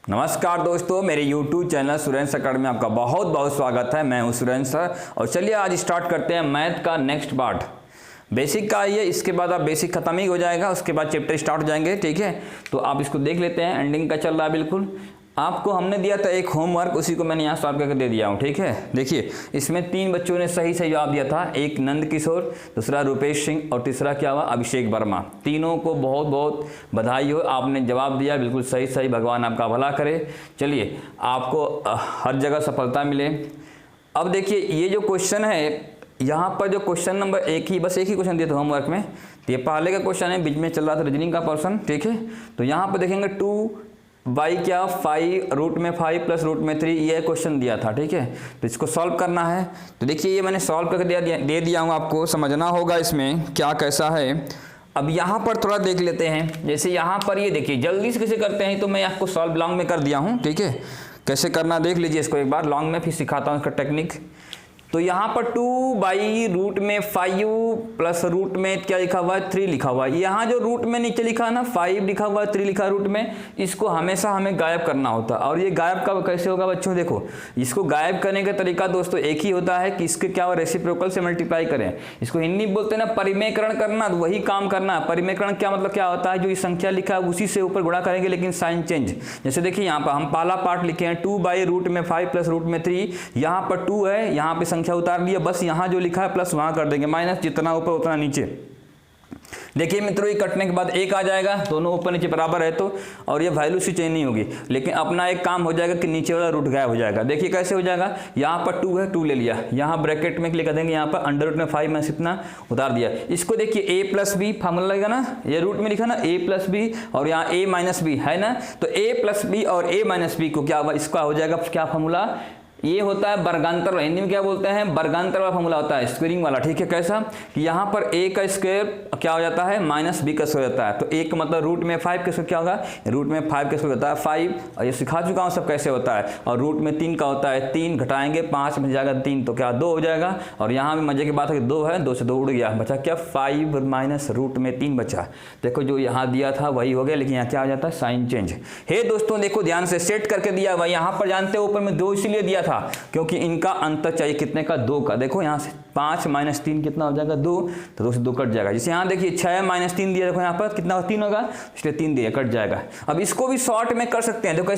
नमस्कार दोस्तों, मेरे YouTube चैनल सुरेंद्र अकेडमी में आपका बहुत बहुत स्वागत है। मैं हूं सुरेंद्र सर और चलिए आज स्टार्ट करते हैं मैथ का नेक्स्ट पार्ट। बेसिक का ये, इसके बाद आप बेसिक खत्म ही हो जाएगा, उसके बाद चैप्टर स्टार्ट हो जाएंगे। ठीक है, तो आप इसको देख लेते हैं, एंडिंग का चल रहा है बिल्कुल। आपको हमने दिया था एक होमवर्क, उसी को मैंने यहाँ सॉल्व करके दे दिया हूँ। ठीक है, देखिए इसमें 3 बच्चों ने सही सही जवाब दिया था, एक नंद किशोर, दूसरा रुपेश सिंह और तीसरा क्या हुआ अभिषेक वर्मा। तीनों को बहुत बहुत बधाई हो, आपने जवाब दिया बिल्कुल सही सही। भगवान आपका भला करे। चलिए आपको हर जगह सफलता मिले। अब देखिए ये जो क्वेश्चन है, यहाँ पर जो क्वेश्चन नंबर बस एक ही क्वेश्चन दिया था होमवर्क में, तो ये पहले का क्वेश्चन है, बीच में चल रहा था रीजनिंग का पर्सन। ठीक है, तो यहाँ पर देखेंगे 2 बाई क्या 5 रूट में 5 प्लस रूट में 3, ये क्वेश्चन दिया था। ठीक है, तो इसको सॉल्व करना है। तो देखिए ये मैंने सॉल्व करके दे दिया हूँ, आपको समझना होगा इसमें क्या कैसा है। अब यहाँ पर थोड़ा देख लेते हैं, जैसे यहाँ पर ये देखिए जल्दी से कैसे करते हैं, तो मैं आपको सॉल्व लॉन्ग में कर दिया हूँ। ठीक है, कैसे करना देख लीजिए इसको एक बार लॉन्ग में, फिर सिखाता हूँ इसका टेक्निक। तो यहाँ पर 2 बाई रूट में 5 प्लस रूट में क्या लिखा हुआ है 3 लिखा हुआ है। यहाँ जो रूट में नीचे लिखा है ना 5 लिखा हुआ है 3 लिखा है रूट में, इसको हमेशा हमें गायब करना होता है। और ये गायब का कैसे होगा बच्चों, देखो इसको गायब करने का तरीका दोस्तों एक ही होता है कि इसके क्या रेसिप्रोकल से मल्टीप्लाई करें। इसको हिंदी बोलते हैं ना परिमेयकरण करना, तो वही काम करना। परिमेयकरण क्या मतलब क्या होता है, जो ये संख्या लिखा है उसी से ऊपर गुणा करेंगे लेकिन साइन चेंज। जैसे देखिए यहाँ पर हम पहला पार्ट लिखे हैं 2 बाई रूट में 5 प्लस रूट में 3, यहाँ पर 2 है, यहाँ पे संख्या उतार लिया, बस यहाँ जो लिखा है प्लस वहां कर देंगे, माइनस जितना ऊपर उतना नीचे। देखिए मित्रों ये कटने के बाद 1 आ जाएगा, दोनों ऊपर नीचे बराबर है तो, और ये वैल्यू से चेंज नहीं होगी, लेकिन अपना एक काम हो जाएगा कि नीचे वाला रूट गायब हो जाएगा। देखिए कैसे हो जाएगा, यहाँ पर 2 है 2 ले लिया, यहाँ ब्रैकेट में लिख देंगे, यहाँ पर अंडर रूट में 5 में इतना उतार दिया। इसको देखिए a प्लस बी फार्मूला लगेगा ना, ये रूट में लिखा ना a प्लस बी और यहाँ a माइनस बी है ना, तो a प्लस बी और a माइनस बी को क्या होगा, इसका हो जाएगा क्या फार्मूला, ये होता है वर्गांतर, हिंदी में क्या बोलते हैं वर्गांतर वाला फॉर्मूला होता है, स्क्वायरिंग वाला। ठीक है, कैसा कि यहाँ पर a का स्क्वायर क्या हो जाता है माइनस b का स्क्वायर होता है, तो a का मतलब रूट में 5 का स्क्वायर क्या होगा, रूट में 5 का स्क्वायर होता है 5, और ये सिखा चुका हूँ सब कैसे होता है। और रूट में 3 का होता है 3, घटाएंगे 5 में जाएगा 3 तो क्या 2 हो जाएगा। और यहाँ भी मजे की बात है कि 2 है, 2 से 2 उड़ गया, बचा क्या 5 माइनस रूट में 3 बचा। देखो जो यहाँ दिया था वही हो गया, लेकिन यहाँ क्या हो जाता है साइन चेंज। हे दोस्तों देखो ध्यान से सेट करके दिया हुआ, यहाँ पर जानते हो ऊपर में 2 इसीलिए दिया था क्योंकि इनका अंतर चाहिए कितने का 2 का। देखो यहाँ से 5 माइनस 3 कितना हो जाएगा 2, तो 2 से 2 कट जाएगा। जैसे यहाँ देखिए 6 माइनस 3 दिया, देखो यहाँ पर कितना 3 होगा, इसलिए 3 दिया कट जाएगा। अब इसको भी शॉर्ट में कर सकते हैं, देखो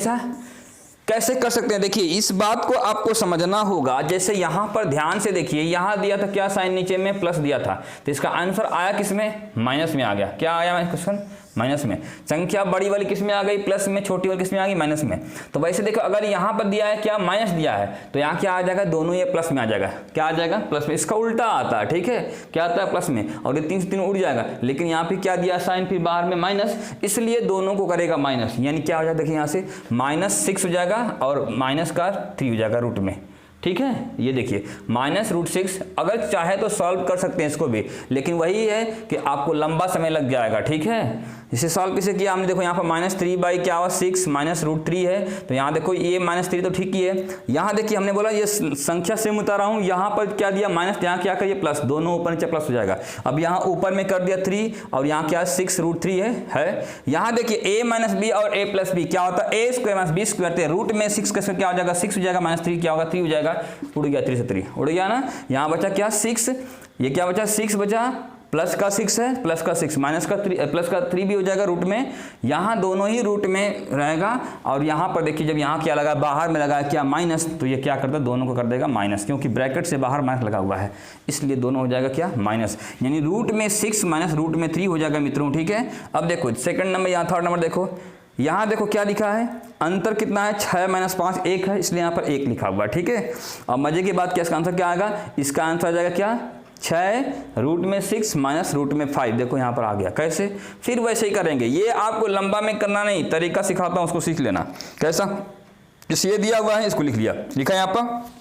कैसे कर सकते हैं, देखिए इस बात को आपको समझना होगा। जैसे यहाँ पर ध्यान से देखिए, यहाँ दिया था क्या साइन नीचे में प्लस दिया था, तो इसका आंसर आया किसमें माइनस में आ गया। क्या आया क्वेश्चन माइनस में, संख्या बड़ी वाली किस में आ गई प्लस में, छोटी वाली किस में आ गई माइनस में। तो वैसे देखो अगर यहाँ पर दिया है क्या माइनस दिया है, तो यहाँ क्या आ जाएगा दोनों ये प्लस में आ जाएगा, क्या आ जाएगा प्लस में। इसका उल्टा आता है, ठीक है क्या आता है प्लस में, और ये 3 से 3 उड़ जाएगा, लेकिन यहाँ पे क्या दिया साइन फिर बाहर में माइनस, इसलिए दोनों को करेगा माइनस। यानी क्या हो जाएगा देखिए यहाँ से -6 हो जाएगा और माइनस का 3 हो जाएगा रूट में। ठीक है, ये देखिए -√6, अगर चाहे तो सॉल्व कर सकते हैं इसको भी, लेकिन वही है कि आपको लंबा समय लग जाएगा। ठीक है, इसे सॉल्व कैसे किया हमने, देखो यहाँ पर -3 बाई क्या हुआ 6 माइनस √3 है, तो यहाँ देखो ये -3 तो ठीक ही है। यहाँ देखिए हमने बोला ये संख्या सेम उतारा हूँ, यहाँ पर क्या दिया माइनस, यहाँ क्या करिए प्लस, दोनों ऊपर नीचे प्लस हो जाएगा। अब यहाँ ऊपर में कर दिया 3 और यहाँ क्या 6√3 है। यहाँ देखिए a माइनस बी और a प्लस बी क्या होता है, a square minus B square, root में 6 का स्क्वायर क्या हो जाएगा 6 हो जाएगा, -3 क्या होगा 3 हो जाएगा, उड़ गया 3 से 3 उड़ गया ना। यहाँ बचा क्या 6, ये क्या बचा 6 बचा, प्लस का 6 है, प्लस का 6 माइनस का 3 प्लस का 3 भी हो जाएगा रूट में, यहाँ दोनों ही रूट में रहेगा। और यहाँ पर देखिए जब यहाँ क्या लगा बाहर में लगा क्या माइनस, तो ये क्या करता है दोनों को कर देगा माइनस, क्योंकि ब्रैकेट से बाहर माइनस लगा हुआ है, इसलिए दोनों हो जाएगा क्या माइनस, यानी रूट में 6 माइनस रूट में 3 हो जाएगा मित्रों। ठीक है, अब देखो सेकंड नंबर, यहाँ थर्ड नंबर देखो, यहाँ देखो क्या लिखा है, अंतर कितना है 6 माइनस 5 1 है, इसलिए यहाँ पर 1 लिखा हुआ है। ठीक है, अब मजे की बात क्या, इसका आंसर क्या आएगा, इसका आंसर आ जाएगा क्या 6 रूट में 6 माइनस रूट में 5, देखो यहाँ पर आ गया। कैसे, फिर वैसे ही करेंगे, ये आपको लंबा में करना नहीं, तरीका सिखाता हूँ उसको सीख लेना। कैसा, जैसे ये दिया हुआ है इसको लिख लिया, लिखा है यहाँ पर,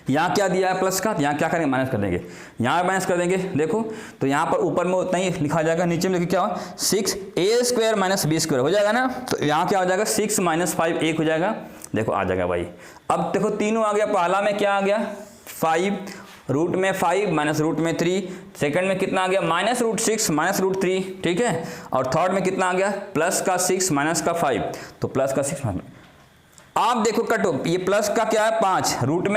यहाँ क्या दिया है प्लस का, यहाँ क्या करेंगे माइनस कर देंगे, यहाँ माइनस कर देंगे। देखो तो यहाँ पर ऊपर में उतना ही लिखा जाएगा, नीचे में देखिए क्या हो 6a square minus b square हो जाएगा ना, तो यहाँ क्या हो जाएगा 6 माइनस 5 1 हो जाएगा, देखो आ जाएगा भाई। अब देखो तीनों आ गया, पहला में क्या आ गया 5 रूट में 5 माइनस रूट में 3, सेकंड में कितना आ गया माइनस रूट 6 माइनस रूट 3, ठीक है, और थर्ड में कितना आ गया प्लस का 6 माइनस का 5, तो प्लस का 6 आप देखो कटो, ये प्लस का क्या है 5, रूट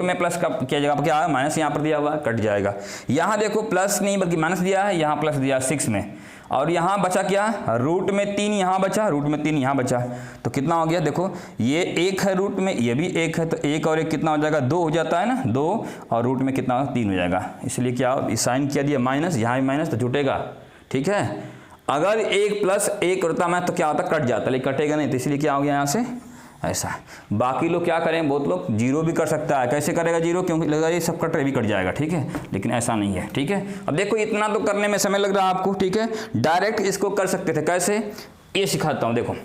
में प्लस का क्या जगह पर क्या है माइनस यहाँ पर दिया हुआ है, कट जाएगा। यहाँ देखो प्लस नहीं बल्कि माइनस दिया है, यहाँ प्लस दिया 6 में, और यहाँ बचा क्या रूट में 3 यहाँ बचा, रूट में 3 यहाँ बचा, तो कितना हो गया देखो, ये 1 है रूट में, ये भी 1 है, तो 1 और 1 कितना हो जाएगा 2 हो जाता है ना, 2 और रूट में कितना 3 हो जाएगा। इसलिए क्या साइन किया दिया माइनस, यहाँ भी माइनस तो जुटेगा, ठीक है। अगर 1 प्लस 1 होता मैं तो क्या होता कट जाता, लेकिन कटेगा नहीं, तो इसलिए क्या हो गया यहाँ से ऐसा। बाकी लोग क्या करें, बहुत लोग जीरो भी कर सकता है, कैसे करेगा जीरो, क्योंकि लगा ये सब कट भी कट जाएगा, ठीक है, लेकिन ऐसा नहीं है, ठीक है। अब देखो इतना तो करने में समय लग रहा है आपको, ठीक है, डायरेक्ट इसको कर सकते थे, कैसे ये सिखाता हूँ। देखो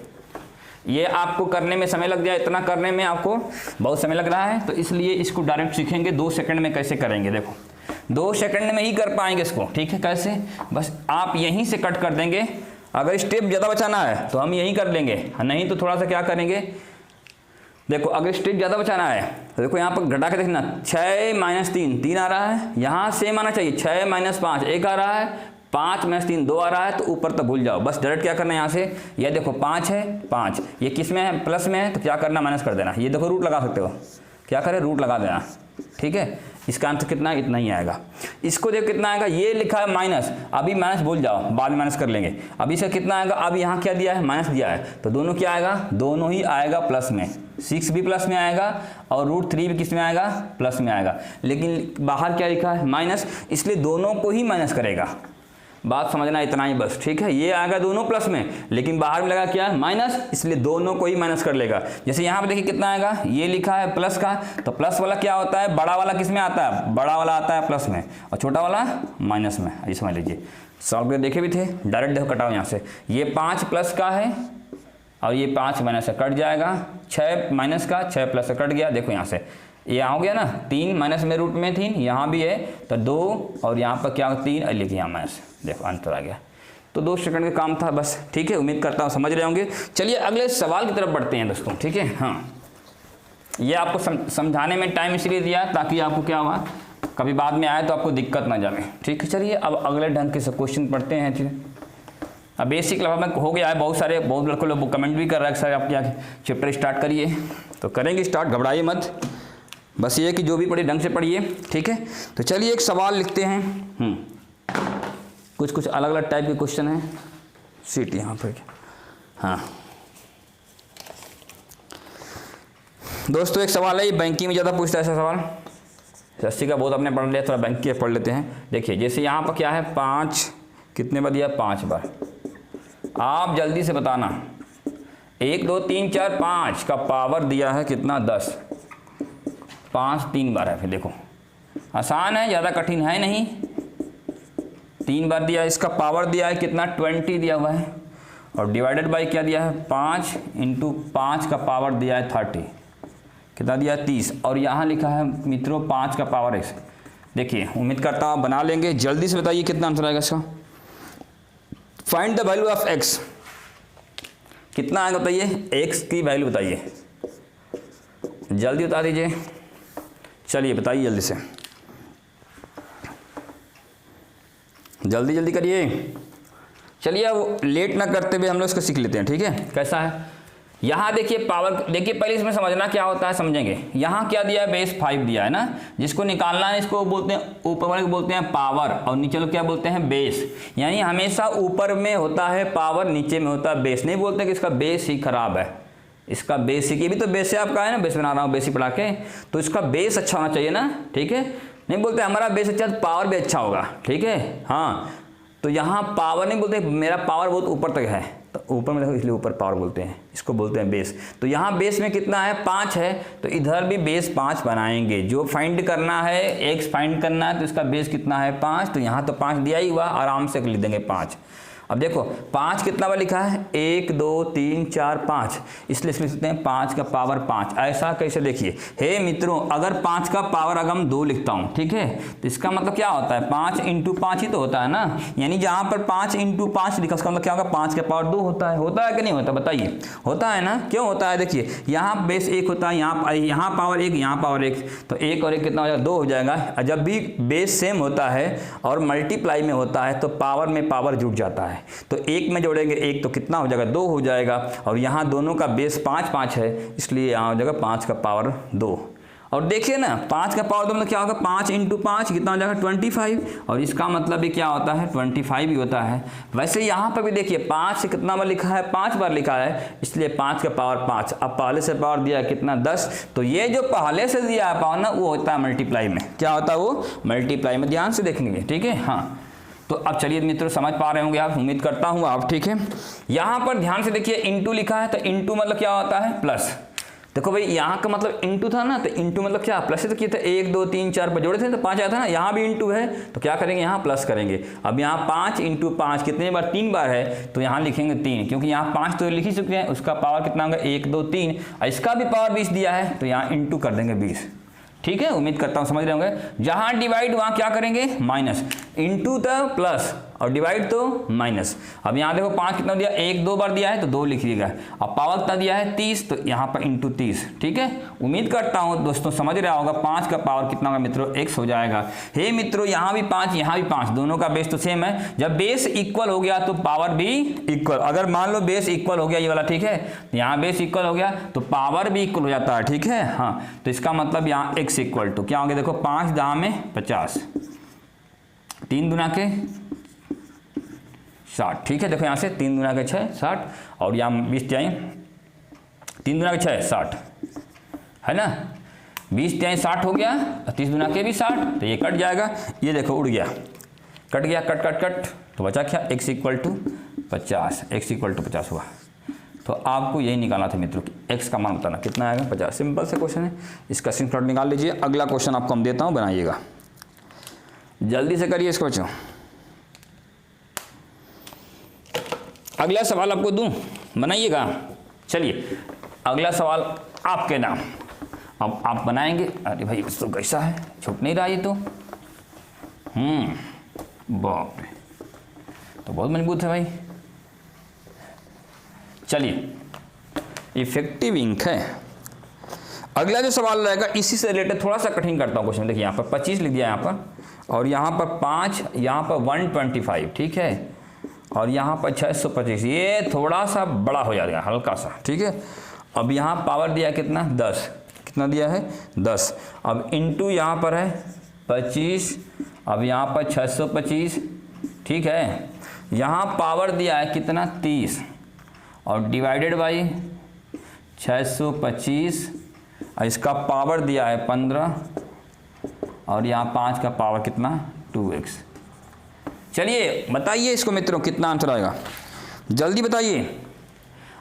ये आपको करने में समय लग जाए, इतना करने में आपको बहुत समय लग रहा है, तो इसलिए इसको डायरेक्ट सीखेंगे 2 सेकंड में कैसे करेंगे। देखो 2 सेकंड में ही कर पाएंगे इसको, ठीक है, कैसे, बस आप यहीं से कट कर देंगे। अगर स्टेप ज़्यादा बचाना है तो हम यहीं कर लेंगे, नहीं तो थोड़ा सा क्या करेंगे, देखो अगर स्टेप ज़्यादा बचाना है तो देखो यहाँ पर घटा के देखना, 6 माइनस 3 3 आ रहा है, यहाँ सेम आना चाहिए, 6 माइनस 5 1 आ रहा है, 5 माइनस 3 2 आ रहा है, तो ऊपर तक भूल जाओ, बस डायरेक्ट क्या करना है यहाँ से, ये देखो 5 है 5, ये किस में है प्लस में है, तो क्या करना माइनस कर देना, ये देखो रूट लगा सकते हो, क्या करें रूट लगा देना, ठीक है। इसका आंसर कितना इतना ही आएगा। इसको देखो कितना आएगा, ये लिखा है माइनस, अभी माइनस भूल जाओ, बाद में माइनस कर लेंगे। अभी इसका कितना आएगा, अब यहाँ क्या दिया है माइनस दिया है, तो दोनों क्या आएगा, दोनों ही आएगा प्लस में, 6 भी प्लस में आएगा और रूट 3 भी किस में आएगा प्लस में आएगा, लेकिन बाहर क्या लिखा है माइनस, इसलिए दोनों को ही माइनस करेगा। बात समझना इतना ही बस, ठीक है। ये आएगा दोनों प्लस में, लेकिन बाहर में लगा क्या माइनस, इसलिए दोनों को ही माइनस कर लेगा। जैसे यहाँ पे देखिए कितना आएगा, ये लिखा है प्लस का, तो प्लस वाला क्या होता है, बड़ा वाला किस में आता है, बड़ा वाला आता है प्लस में और छोटा वाला माइनस में। ये समझ लीजिए, सॉल्व करके देखे भी थे, डायरेक्ट देखो कटाओ यहाँ से, ये 5 प्लस का है और ये 5 माइनस से कट जाएगा, 6 माइनस का 6 प्लस से कट गया, देखो यहाँ से ये हो गया ना, 3 माइनस में रूट में 3 यहाँ भी है, तो 2 और यहाँ पर क्या 3 और लिखिए यहाँ माइनस, देखो अंतर आ गया। तो 2 सेकंड का काम था बस, ठीक है, उम्मीद करता हूँ समझ रहे होंगे। चलिए अगले सवाल की तरफ बढ़ते हैं दोस्तों, ठीक है। हाँ, ये आपको समझाने में टाइम इसलिए दिया ताकि आपको क्या हुआ, कभी बाद में आए तो आपको दिक्कत ना जाए, ठीक है। चलिए अब अगले ढंग के क्वेश्चन पढ़ते हैं, ठीक है। अब बेसिक लगभग हो गया है, बहुत लड़कों लोग कमेंट भी कर रहा है सर आप क्या चैप्टर स्टार्ट करिए, तो करेंगे स्टार्ट, घबराइए मत, बस ये कि जो भी पढ़े ढंग से पढ़िए, ठीक है। तो चलिए एक सवाल लिखते हैं, कुछ अलग अलग टाइप के क्वेश्चन हैं, सीट यहाँ पर। हाँ दोस्तों, एक सवाल है, ये बैंकिंग में ज़्यादा पूछता है ऐसा सवाल, 80 का बहुत आपने पढ़ लिया, थोड़ा बैंक के पढ़ लेते हैं। देखिए जैसे यहाँ पर क्या है, 5 कितने बार दिया, 5 बार, आप जल्दी से बताना, 1 2 3 4 5 का पावर दिया है कितना 10, 5 3 बार है, फिर देखो आसान है, ज़्यादा कठिन है नहीं, 3 बार दिया, इसका पावर दिया है कितना 20 दिया हुआ है, और डिवाइडेड बाय क्या दिया है 5 इंटू 5 का पावर दिया है 30, कितना दिया है 30, और यहाँ लिखा है मित्रों 5 का पावर x। देखिए उम्मीद करता हूँ बना लेंगे, जल्दी से बताइए कितना आंसर आएगा इसका। Find the value of x, कितना आएगा बताइए, x की वैल्यू बताइए, जल्दी बता दीजिए, चलिए बताइए जल्दी से, जल्दी जल्दी करिए। चलिए अब लेट ना करते हुए हम लोग इसको सीख लेते हैं, ठीक है। कैसा है, यहाँ देखिए पावर, देखिए पहले इसमें समझना क्या होता है, समझेंगे। यहाँ क्या दिया है, बेस 5 दिया है ना, जिसको निकालना है इसको बोलते हैं, ऊपर वाले को बोलते हैं पावर और नीचे लोग क्या बोलते हैं बेस, यानी हमेशा ऊपर में होता है पावर, नीचे में होता है बेस। नहीं बोलते कि इसका बेस ही खराब है, इसका बेसिक, ये भी तो बेस है आपका है ना, बेस बना रहा हूँ बेसिक पढ़ा के, तो इसका बेस अच्छा होना चाहिए ना, ठीक है। नहीं बोलते हमारा बेस अच्छा तो पावर भी अच्छा होगा, ठीक है। हाँ, तो यहाँ पावर नहीं बोलते, मेरा पावर बहुत ऊपर तक है, तो ऊपर में देखो इसलिए ऊपर पावर बोलते हैं, इसको बोलते हैं बेस। तो यहाँ बेस में कितना है 5 है, तो इधर भी बेस 5 बनाएंगे। जो फाइंड करना है, एक्स फाइंड करना है, तो इसका बेस कितना है 5, तो यहाँ तो 5 दिया ही हुआ, आराम से लिख देंगे 5। अब देखो 5 कितना बार लिखा है, 1 2 3 4 5, इसलिए इसमें लिखते हैं 5 का पावर 5। ऐसा कैसे, देखिए हे मित्रों, अगर 5 का पावर अगर हम 2 लिखता हूँ, ठीक है, तो इसका मतलब क्या होता है, 5 × 5 ही तो होता है ना। यानी जहाँ पर 5 × 5 लिखा, उसका मतलब क्या होगा, 5 का पावर 2 होता है कि नहीं होता, बताइए। होता है ना, क्यों होता है, देखिए यहाँ बेस 1 होता है, यहाँ पावर 1, यहाँ पावर 1, तो 1 और 1 कितना हो जाएगा, 2 हो जाएगा। जब भी बेस सेम होता है और मल्टीप्लाई में होता है तो पावर में पावर जुड़ जाता है, तो 1 में जोड़ेंगे 1 तो कितना हो जाएगा, 2 हो जाएगा। और यहाँ दोनों का बेस 5 5 है, इसलिए यहाँ हो जाएगा 5 का पावर 2। और देखिए ना 5 का पावर 2 मतलब क्या होगा, 5 × 5 कितना हो जाएगा, 25, और इसका मतलब भी क्या होता है, 25 ही होता है। वैसे यहाँ पर भी देखिए 5 से कितना बार लिखा है, 5 बार लिखा है, इसलिए 5 का पावर 5। अब पहले से पावर दिया कितना, 10, तो ये जो पहले से दिया है पावर ना, वो होता है मल्टीप्लाई में। क्या होता है वो, मल्टीप्लाई में। ध्यान से देखेंगे, ठीक है। हाँ, तो अब चलिए मित्रों समझ पा रहे होंगे आप, उम्मीद करता हूँ आप, ठीक है। यहाँ पर ध्यान से देखिए इंटू लिखा है, तो इंटू मतलब क्या होता है, प्लस। देखो भाई यहाँ का मतलब इंटू था ना, तो इंटू मतलब क्या, प्लस से तो किया था, 1 2 3 4 पर जोड़े थे तो 5 आया था ना। यहाँ भी इंटू है तो क्या करेंगे, यहाँ प्लस करेंगे। अब यहाँ 5 × 5 कितने बार, 3 बार है, तो यहाँ लिखेंगे 3, क्योंकि यहाँ 5 तो लिख ही चुके हैं, उसका पावर कितना होगा, 1 2 3, इसका भी पावर 20 दिया है, तो यहाँ इंटू कर देंगे 20। ठीक है, उम्मीद करता हूँ समझ रहे होंगे। जहाँ डिवाइड वहाँ क्या करेंगे, माइनस। इंटू तो प्लस और डिवाइड तो माइनस। अब यहाँ देखो 5 कितना दिया, 1 2 बार दिया है तो 2 लिखिएगा। अब पावर कितना दिया है, 30, तो यहाँ पर इंटू 30। ठीक है, उम्मीद करता हूँ दोस्तों समझ रहा होगा। 5 का पावर कितना होगा मित्रों, x हो जाएगा। हे मित्रों यहाँ भी 5 यहाँ भी 5, दोनों का बेस तो सेम है। जब बेस इक्वल हो गया तो पावर भी इक्वल। अगर मान लो बेस इक्वल हो गया ये वाला, ठीक है, यहाँ बेस इक्वल हो गया तो पावर भी इक्वल हो जाता है। ठीक है, हाँ, तो इसका मतलब यहाँ x इक्वल टू क्या हो गया, देखो 5 10 में 50, 3 दूना के 60। ठीक है, देखो यहाँ से 3 दूना के 6 60, और यहाँ 20 जाए 3 दूना के 6 60 है ना, 20 जाए 60 हो गया, 30 दूना के भी 60, तो ये कट जाएगा। ये देखो उड़ गया, कट गया, कट कट कट, तो बचा क्या, x equal to 50, x equal to 50 हुआ। तो आपको यही निकालना था मित्रों कि x का मान बताना कितना आएगा, 50। सिंपल से क्वेश्चन है, इसका स्क्रीनशॉट निकाल लीजिए। अगला क्वेश्चन आपको हम देता हूँ, बनाइएगा, जल्दी से करिए इसको बच्चों। अगला सवाल आपको दूं, बनाइएगा। चलिए अगला सवाल आपके नाम, अब आप बनाएंगे। अरे भाई तो कैसा है, छूट नहीं रहा ये तो, बाप रे, तो बहुत मजबूत है भाई। चलिए, इफेक्टिव इंक है। अगला जो सवाल रहेगा इसी से रिलेटेड, थोड़ा सा कठिन करता हूँ क्वेश्चन। देखिए यहाँ पर 25 लिख दिया यहाँ पर, और यहाँ पर 5, यहाँ पर 125, ठीक है, और यहाँ पर 625। ये थोड़ा सा बड़ा हो जाएगा, हल्का सा। ठीक है, अब यहाँ पावर दिया कितना, 10, कितना दिया है 10। अब इंटू यहाँ पर है 25, अब यहाँ पर 625। ठीक है, यहाँ पावर दिया है कितना 30, और डिवाइडेड बाई 625, और इसका पावर दिया है 15, और यहाँ 5 का पावर कितना 2x। चलिए बताइए इसको मित्रों कितना आंसर आएगा, जल्दी बताइए।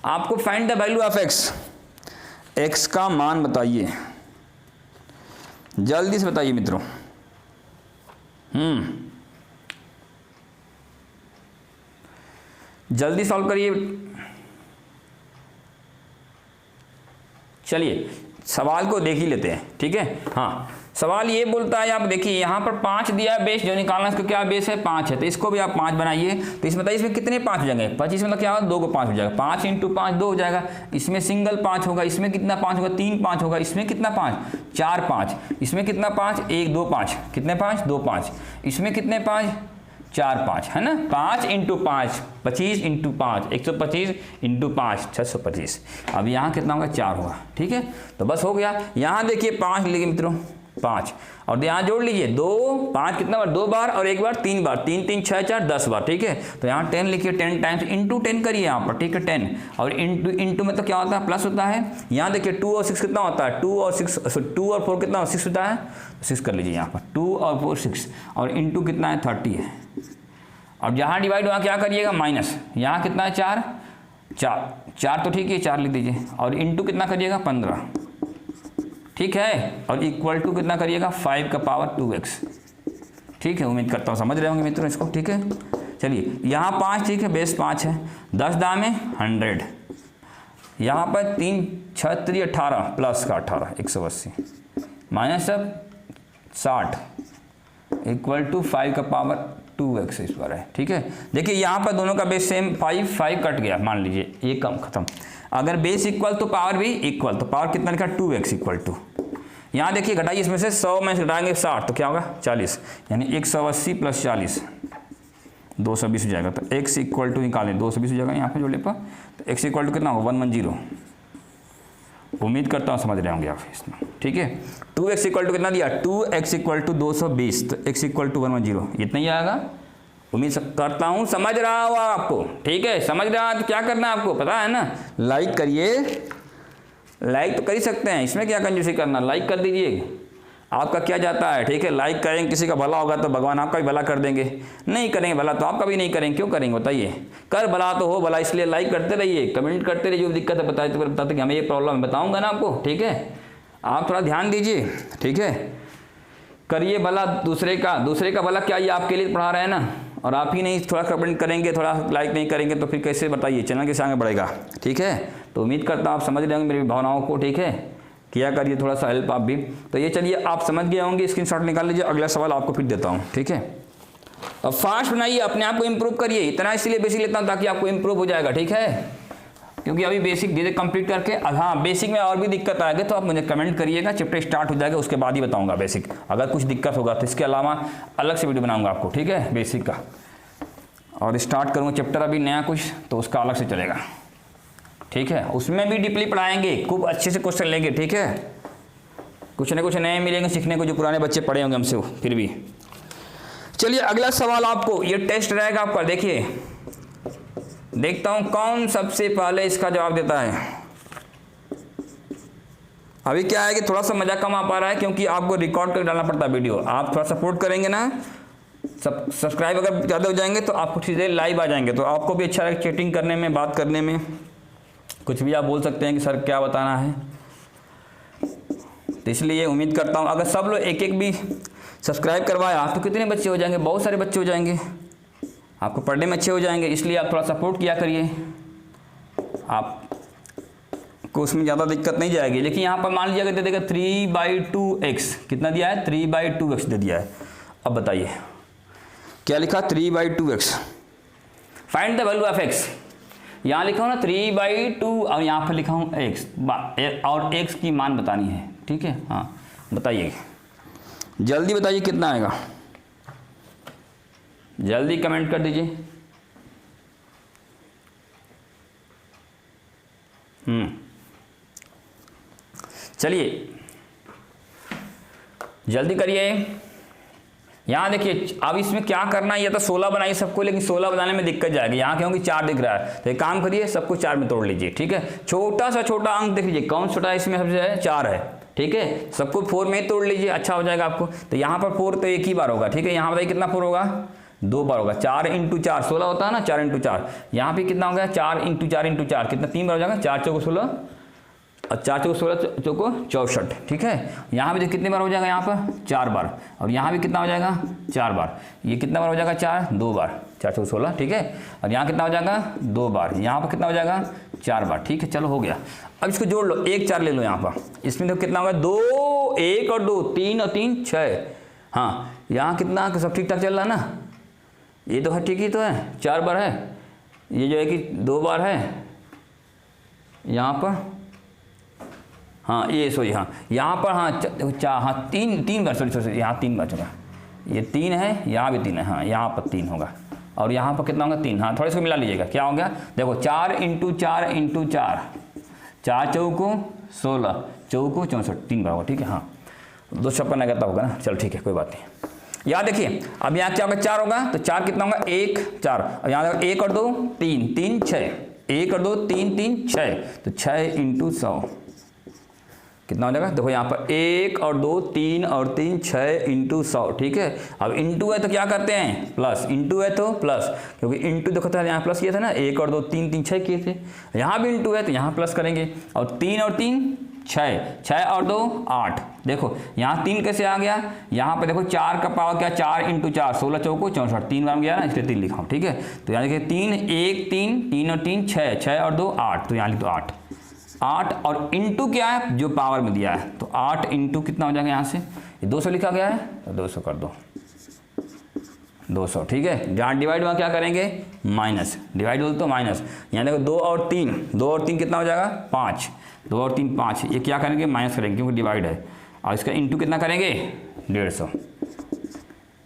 आपको find the value of x, x का मान बताइए, जल्दी से बताइए मित्रों। जल्दी सॉल्व करिए। चलिए सवाल को देख ही लेते हैं। ठीक है, हाँ, सवाल ये बोलता है, आप देखिए यहाँ पर 5 दिया है बेस, जो निकालना इसका क्या बेस है 5 है, तो इसको भी आप 5 बनाइए। तो इसमें बताइए इसमें कितने 5 हो जाएंगे, 25 मतलब क्या होगा, 2 को 5 हो जाएगा, 5 × 5 2 हो जाएगा। इसमें सिंगल 5 होगा, इसमें कितना 5 होगा, 3 5 होगा, इसमें कितना 5 4 5, इसमें कितना 5 1 2 5, कितने 5 2 5, इसमें कितने 5 4 5, है ना। 5 × 5 25 × 5 125 × 5 625। अब यहाँ कितना होगा 4 होगा। ठीक है, तो बस हो गया। यहाँ देखिए 5 लिखिए मित्रों, 5, और यहाँ जोड़ लीजिए 2 5 कितना बार, 2 बार और 1 बार 3 बार, 3 3 6 4 10 बार। ठीक है, तो यहाँ 10 लिखिए, 10 टाइम्स इंटू 10 करिए यहाँ पर। ठीक है, 10 और इंटू मतलब क्या होता है, प्लस होता है। यहाँ देखिए 2 और 6 कितना होता है, 2 और 4 कितना 6 होता है, 6 कर लीजिए यहाँ पर, 2 और 4 6, और इंटू कितना है 30 है। अब जहाँ डिवाइड वहाँ क्या करिएगा माइनस, यहाँ कितना है 4 4 तो ठीक है 4 लिख दीजिए, और इंटू कितना करिएगा 15। ठीक है, और इक्वल टू कितना करिएगा 5 का पावर 2x। ठीक है, उम्मीद करता हूँ समझ रहे होंगे मित्रों इसको। ठीक है, चलिए यहाँ 5 ठीक है, बेस 5 है, 10 दामे 100, यहाँ पर 3 6 3 18 प्लस का 18 180 माइनस अब 60 इक्वल टू 5 का पावर 2x इस बार है। ठीक है, देखिए यहाँ पर दोनों का बेस सेम 5 कट गया, मान लीजिए ये कम खत्म। अगर बेस इक्वल तो पावर भी इक्वल, तो पावर कितना लिखा 2x इक्वल टू, यहाँ देखिए घटाइए इसमें से 100 में घटाएंगे 60 तो क्या होगा 40, यानी 180 प्लस 40 220 हो जाएगा। तो x इक्वल टू निकालें 220 हो जाएगा यहाँ पे जोड़ने पर, तो x इक्वल टू कितना होगा 110। उम्मीद करता हूँ समझ रहे होंगे आप इसमें। ठीक है, 2x इक्वल टू कितना दिया 2x इक्वल टू 220, तो x इक्वल टू 110 इतना ही आएगा। उम्मीद करता हूँ समझ रहा होगा आपको। ठीक है, समझ रहा है तो क्या करना है आपको पता है ना, लाइक करिए, लाइक तो कर ही सकते हैं, इसमें क्या कंजूसी करना, लाइक कर दीजिए, आपका क्या जाता है। ठीक है, लाइक करेंगे, किसी का भला होगा तो भगवान आपका भी भला कर देंगे, नहीं करेंगे भला तो आपका भी नहीं करेंगे, क्यों करेंगे बताइए, कर भला तो हो भला, इसलिए लाइक करते रहिए, कमेंट करते रहिए, जो दिक्कत है बताते कि हमें ये प्रॉब्लम है, बताऊंगा ना आपको। ठीक है, आप थोड़ा ध्यान दीजिए। ठीक है, करिए भला दूसरे का भला, क्या ये आपके लिए पढ़ा रहे हैं ना, और आप ही नहीं थोड़ा कमेंट करेंगे, थोड़ा लाइक नहीं करेंगे तो फिर कैसे बताइए चैनल कैसे आगे बढ़ेगा। ठीक है, तो उम्मीद करता हूँ आप समझ रहे होंगे मेरी भावनाओं को। ठीक है, किया करिए थोड़ा सा हेल्प आप भी। तो ये चलिए आप समझ गए होंगे, स्क्रीनशॉट निकाल लीजिए, अगला सवाल आपको फिर देता हूँ। ठीक है, अब फास्ट बनाइए, अपने आप को इम्प्रूव करिए, इतना इसलिए बेसिक लेता हूँ ताकि आपको इम्प्रूव हो जाएगा। ठीक है, क्योंकि अभी बेसिक धीरे कंप्लीट करके, हाँ बेसिक में और भी दिक्कत आएगी तो आप मुझे कमेंट करिएगा, चैप्टर स्टार्ट हो जाएगा उसके बाद ही बताऊँगा बेसिक, अगर कुछ दिक्कत होगा तो इसके अलावा अलग से वीडियो बनाऊँगा आपको। ठीक है, बेसिक का, और स्टार्ट करूँगा चैप्टर अभी नया कुछ तो उसका अलग से चलेगा। ठीक है, उसमें भी डीपली पढ़ाएंगे, खूब अच्छे से क्वेश्चन लेंगे। ठीक है, कुछ न कुछ नए मिलेंगे सीखने को, जो पुराने बच्चे पढ़े होंगे हमसे फिर भी। चलिए अगला सवाल आपको, ये टेस्ट रहेगा आपका, देखिए देखता हूं कौन सबसे पहले इसका जवाब देता है। अभी क्या है कि थोड़ा सा मजा कम आ पा रहा है क्योंकि आपको रिकॉर्ड कर डालना पड़ता है वीडियो, आप थोड़ा सपोर्ट करेंगे ना, सब्सक्राइब अगर ज़्यादा हो जाएंगे तो आपको चीज़ें लाइव आ जाएंगे, तो आपको भी अच्छा लगेगा चैटिंग करने में, बात करने में, कुछ भी आप बोल सकते हैं कि सर क्या बताना है। तो इसलिए उम्मीद करता हूँ अगर सब लोग एक एक भी सब्सक्राइब करवाया तो कितने बच्चे हो जाएंगे, बहुत सारे बच्चे हो जाएंगे, आपको पढ़ने में अच्छे हो जाएंगे। इसलिए आप थोड़ा सपोर्ट किया करिए, आपको उसमें ज़्यादा दिक्कत नहीं जाएगी। लेकिन यहाँ पर मान लीजिए अगर दे देगा 3/2x, कितना दिया है 3/2x दे दिया है। अब बताइए क्या लिखा 3/2x, find the value of x, यहाँ लिखा हूँ ना 3/2 और यहाँ पर लिखा हूँ x, और x की मान बतानी है। ठीक है, हाँ बताइए, जल्दी बताइए कितना आएगा, जल्दी कमेंट कर दीजिए। चलिए जल्दी करिए। यहाँ देखिए अब इसमें क्या करना है, या तो 16 बनाइए सबको, लेकिन 16 बनाने में दिक्कत जाएगी, यहाँ क्योंकि 4 दिख रहा है, तो एक काम करिए सबको 4 में तोड़ लीजिए। ठीक है, छोटा सा छोटा अंक देख लीजिए, कौन छोटा है इसमें सबसे है 4 है। ठीक है, सबको 4 में ही तोड़ लीजिए, अच्छा हो जाएगा आपको। तो यहाँ पर 4 तो एक ही बार होगा। ठीक है, यहाँ बताइए कितना 4 होगा, 2 बार होगा, 4 × 4 16 होता है ना, 4 × 4, यहाँ पे कितना हो गया 4 × 4 × 4 कितना 3 बार हो जाएगा, 4 चौको 16 और 4 चौको 16 चौको 64। ठीक है, यहाँ भी कितनी बार हो जाएगा, यहाँ पर 4 बार, और यहाँ भी कितना हो जाएगा 4 बार, ये कितना बार हो जाएगा 4 2 बार, 4 चौको 16। ठीक है, और यहाँ कितना हो जाएगा 2 बार, यहाँ पर कितना हो जाएगा 4 बार। ठीक है, चलो हो गया। अब इसको जोड़ लो, 1 4 ले लो यहाँ पर, इसमें तो कितना होगा 2 1 और 2 3 और 3 6। हाँ यहाँ कितना सब ठीक ठाक चल रहा है ना, ये तो है ठीक ही तो है, 4 बार है, ये जो है कि 2 बार है यहाँ पर, हाँ ये सॉरी, हाँ यहाँ पर हाँ 3 बार, सॉरी यहाँ 3 बार चला, ये 3 है, यहाँ भी 3 है, हाँ यहाँ पर 3 होगा, और यहाँ पर कितना होगा 3। हाँ थोड़ा इसको मिला लीजिएगा, क्या हो गया देखो 4 × 4 × 4, 4 चौको 16 चौको 64, 3 बार होगा। ठीक है, हाँ 2 56 लगता होगा ना, चलो ठीक है कोई बात नहीं। यहाँ देखिए अब यहाँ क्या होगा 4 होगा, तो 4 कितना होगा 1 4, और यहाँ 1 और 2 3 3 6, 1 और 2 3 3 6, तो 6 × 100 कितना हो जाएगा, देखो यहाँ पर 1 और 2 3 और 3 6 × 100। ठीक है, अब इंटू है तो क्या करते हैं प्लस, इंटू है तो प्लस, क्योंकि इंटू देखो था यहाँ प्लस किया था ना, 1 और 2 3 3 6 किए थे, यहाँ भी इंटू है तो यहाँ प्लस करेंगे, और 3 और 3 6, 6 और 2 8। देखो यहाँ 3 कैसे आ गया, यहाँ पे देखो 4 का पावर क्या, 4 × 4 16 चौको 64, 3 बार गया ना इसलिए 3 लिखा हूँ, ठीक है। तो यहाँ देखिए 3 1 3 3 और 3 6, 6 और 2 8, तो यहाँ लिख दो 8 8 और इंटू क्या है जो पावर में दिया है, तो 8 इंटू कितना हो जाएगा यहाँ से, ये 200 लिखा गया है तो 200 कर दो 200, ठीक है। जहाँ डिवाइड वहाँ क्या करेंगे माइनस, डिवाइड बोल तो माइनस। यहाँ देखो 2 और 3, 2 और 3 कितना हो जाएगा 5, 2 और 3 5, ये क्या करेंगे माइनस करेंगे क्योंकि डिवाइड है, और इसका इंटू कितना करेंगे 150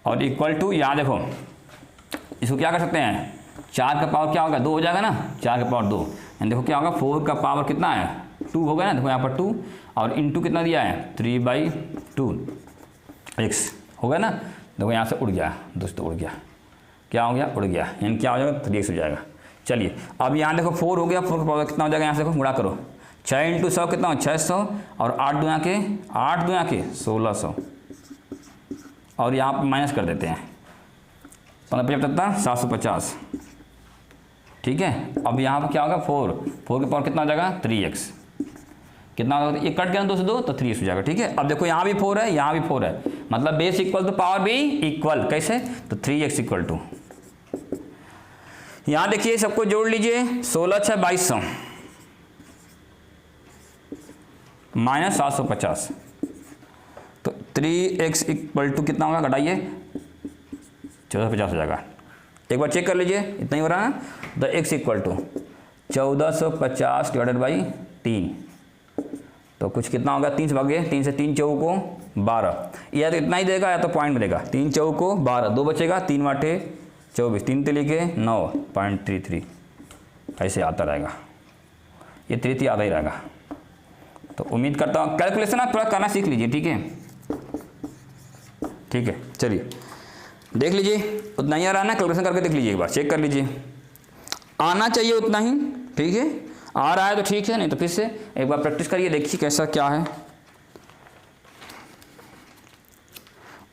और इक्वल टू, यहाँ देखो इसको क्या कर सकते हैं, 4 का पावर क्या होगा 2 हो जाएगा ना, 4 का पावर 2, यानी देखो क्या होगा 4 का पावर कितना है 2 होगा ना, देखो यहाँ पर 2 और इंटू कितना दिया है 3/2 x होगा ना, देखो यहाँ से उड़ गया दोस्तों, उड़ गया, क्या हो गया उड़ गया, यानी क्या हो जाएगा 3x हो जाएगा। चलिए अब यहाँ देखो 4 हो गया, 4 का पावर कितना हो जाएगा, यहाँ से देखो गुणा करो, 6 × 100 कितना हो 600 और 8 दूना के 1600 और यहाँ पर माइनस कर देते हैं 15 750, ठीक है। अब यहाँ पर क्या होगा 4 के पावर कितना हो जाएगा 3x, कितना होगा ये कट गया 2 से 2 तो 3x हो जाएगा, ठीक है। अब देखो यहाँ भी 4 है यहाँ भी 4 है, मतलब बेस इक्वल तो पावर भी इक्वल, कैसे तो 3x इक्वल टू, यहाँ देखिए सबको जोड़ लीजिए 16 6 2200 माइनस 750, तो 3x इक्वल टू कितना होगा घटाइए 1450 हो जाएगा। एक बार चेक कर लीजिए इतना ही हो रहा है, तो x equal to 1450 divided by 3, तो कुछ कितना होगा 3 से भागे, 3 से 3 चौको 12, या तो इतना ही देगा या तो पॉइंट में देगा, 3 चौको 12 2 बचेगा, 3 8 24 3 3 लिखे 9.33, ऐसे आता रहेगा, ये 33 आता ही रहेगा। तो उम्मीद करता हूँ कैलकुलेशन आप थोड़ा करना सीख लीजिए, ठीक है ठीक है। चलिए देख लीजिए उतना ही आ रहा है ना, कैलकुलेशन करके देख लीजिए, एक बार चेक कर लीजिए, आना चाहिए उतना ही, ठीक है। आ रहा है तो ठीक है, नहीं तो फिर से एक बार प्रैक्टिस करिए, देखिए कैसा क्या है।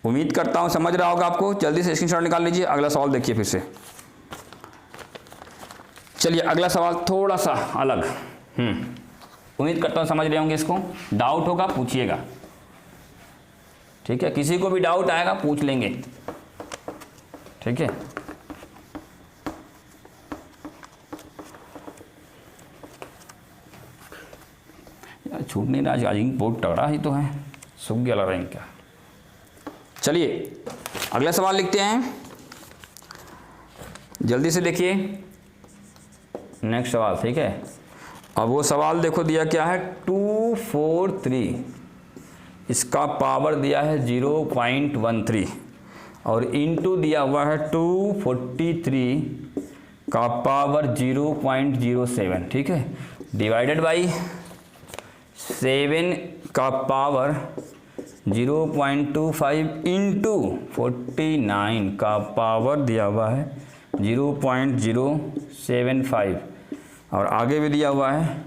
उम्मीद करता हूँ समझ रहा होगा आपको, जल्दी से स्क्रीनशॉट निकाल लीजिए। अगला सवाल देखिए फिर से। चलिए अगला सवाल थोड़ा सा अलग, उम्मीद करता हूँ समझ रहे होंगे इसको, डाउट होगा पूछिएगा, ठीक है। किसी को भी डाउट आएगा पूछ लेंगे, ठीक है। यार छूट नहीं रहा, आज बहुत तगड़ा ही तो है, सूख गया लग रहा है क्या। चलिए अगला सवाल लिखते हैं, जल्दी से देखिए नेक्स्ट सवाल, ठीक है। अब वो सवाल देखो दिया क्या है 243, इसका पावर दिया है 0.13 और इंटू दिया हुआ है 243 का पावर 0.07, ठीक है, डिवाइडेड बाई 7 का पावर 0.25 इंटू 49 का पावर दिया हुआ है 0.075 और आगे भी दिया हुआ है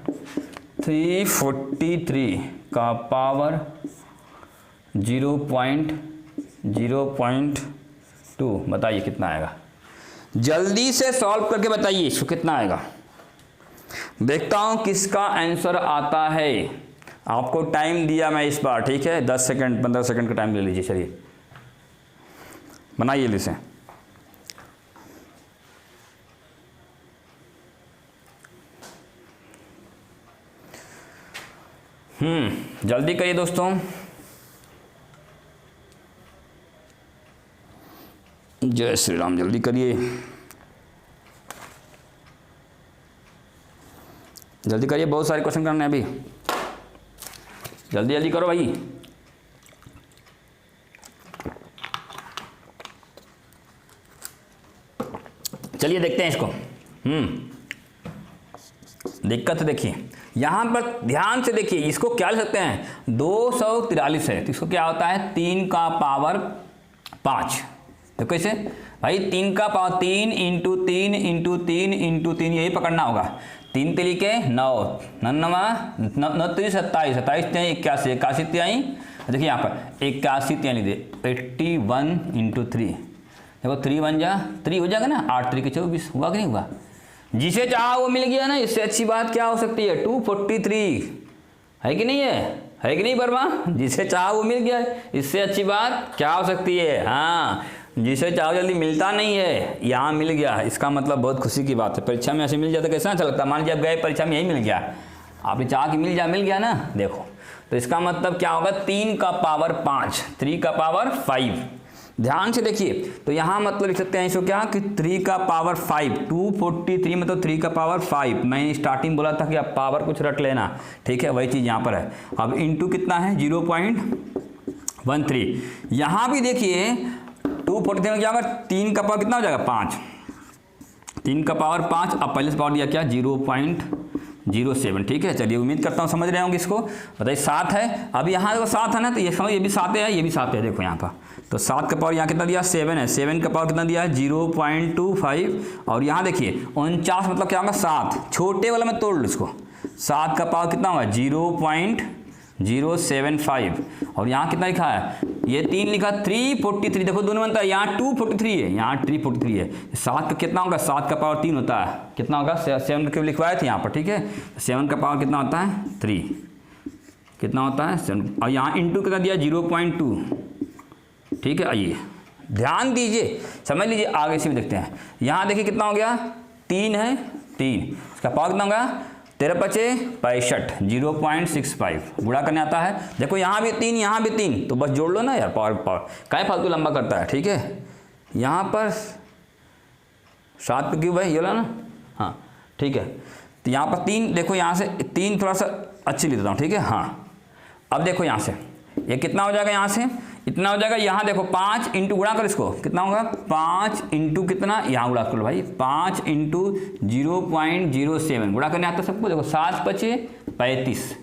343 का पावर 0.2। बताइए कितना आएगा, जल्दी से सॉल्व करके बताइए इसको कितना आएगा। देखता हूं किसका आंसर आता है। आपको टाइम दिया मैं इस बार, ठीक है, 10 सेकंड 15 सेकंड का टाइम ले लीजिए। चलिए बनाइए इसे। जल्दी करिए दोस्तों, जय श्री राम, जल्दी करिए, जल्दी करिए, बहुत सारे क्वेश्चन करने हैं अभी, जल्दी जल्दी करो भाई। चलिए देखते हैं इसको। दिक्कत देखिए यहाँ पर ध्यान से देखिए, इसको क्या लिख सकते हैं 243 है, तो इसको क्या होता है 3 का पावर 5। तो कैसे भाई 3 का पावर 3 इंटू 3 इंटू 3 इंटू 3, यही पकड़ना होगा। 3 तरीके 9 9 27 27 81 81 त्याई, देखिए यहाँ पर 81 त्याई लीजिए 81 इंटू 3, देखो 3 1 जा 3 हो जाएगा ना, 8 3 के 24 हुआ कि नहीं हुआ। जिसे चाहा वो मिल गया ना, इससे अच्छी बात क्या हो सकती है 243। है कि नहीं है कि नहीं वर्मा? जिसे चाहा वो मिल गया, इससे अच्छी बात क्या हो सकती है? हाँ, जिसे चाहो जल्दी मिलता नहीं है, यहाँ मिल गया, इसका मतलब बहुत खुशी की बात है। परीक्षा में ऐसे मिल जाता कैसा अच्छा लगता? मान लीजिए आप गए परीक्षा में यही मिल गया, आपने चाहा कि मिल गया ना, देखो तो इसका मतलब क्या होगा? 3 का पावर 5, 3 का पावर 5। ध्यान से देखिए, तो यहाँ मतलब लिख सकते हैं इसको क्या कि 3 का पावर 5, 243 मतलब 3 का पावर 5। मैंने स्टार्टिंग बोला था कि आप पावर कुछ रट लेना, ठीक है, वही चीज़ यहाँ पर है। अब इंटू कितना है? 0.13। यहाँ भी देखिए 243 में क्या होगा? 3 का पावर कितना हो जाएगा? 5, 3 का पावर 5। अब पहले से पावर दिया क्या? 0.07, ठीक है। चलिए उम्मीद करता हूँ समझ रहे होंगे इसको। बताइए 7 है, अब यहाँ देखो 7 है ना, तो ये समझ, ये भी 7 है, ये भी 7 है, देखो यहाँ पर। तो 7 का पावर यहाँ कितना दिया? 7 है, 7 का पावर कितना दिया है? 0.25। और यहाँ देखिए 49 मतलब क्या होगा? 7, छोटे वाला में तोड़ लो इसको, 7 का पावर कितना होगा? 0.075। और यहाँ कितना लिखा है? ये 3 लिखा, 343, देखो दोनों बनता है, यहाँ 243 है, यहाँ 343 है। 7 का कितना होगा? 7 का पावर 3 होता है, कितना होगा? 7 करके लिखवाए थे यहाँ पर, ठीक है। 7 का पावर कितना होता है? 3, कितना होता है? 7। और यहाँ इंटू कितना दिया? 0.2, ठीक है। आइए ध्यान दीजिए, समझ लीजिए, आगे से भी देखते हैं। यहाँ देखिए कितना हो गया? 3 है, 3, इसका पावर कितना होगा? 13 पचे 65, 0.65 गुणा करने आता है। देखो यहाँ भी 3, यहाँ भी 3, तो बस जोड़ लो ना यार, पावर क्या फालतू लंबा करता है, ठीक है। यहाँ पर 7 पे क्यों भाई, ये लो ना, हाँ ठीक है। तो यहाँ पर 3, देखो यहाँ से 3 थोड़ा सा अच्छी लेता हूँ, ठीक है। हाँ अब देखो यहाँ से ये कितना हो जाएगा? यहाँ से इतना हो जाएगा। यहाँ देखो 5 इंटू गुणा कर, इसको कितना होगा? 5 इंटू कितना, यहाँ गुणा कर लो भाई, 5 इंटू 0.07 गुणा करने आता है सबको। देखो 7 पचे 35,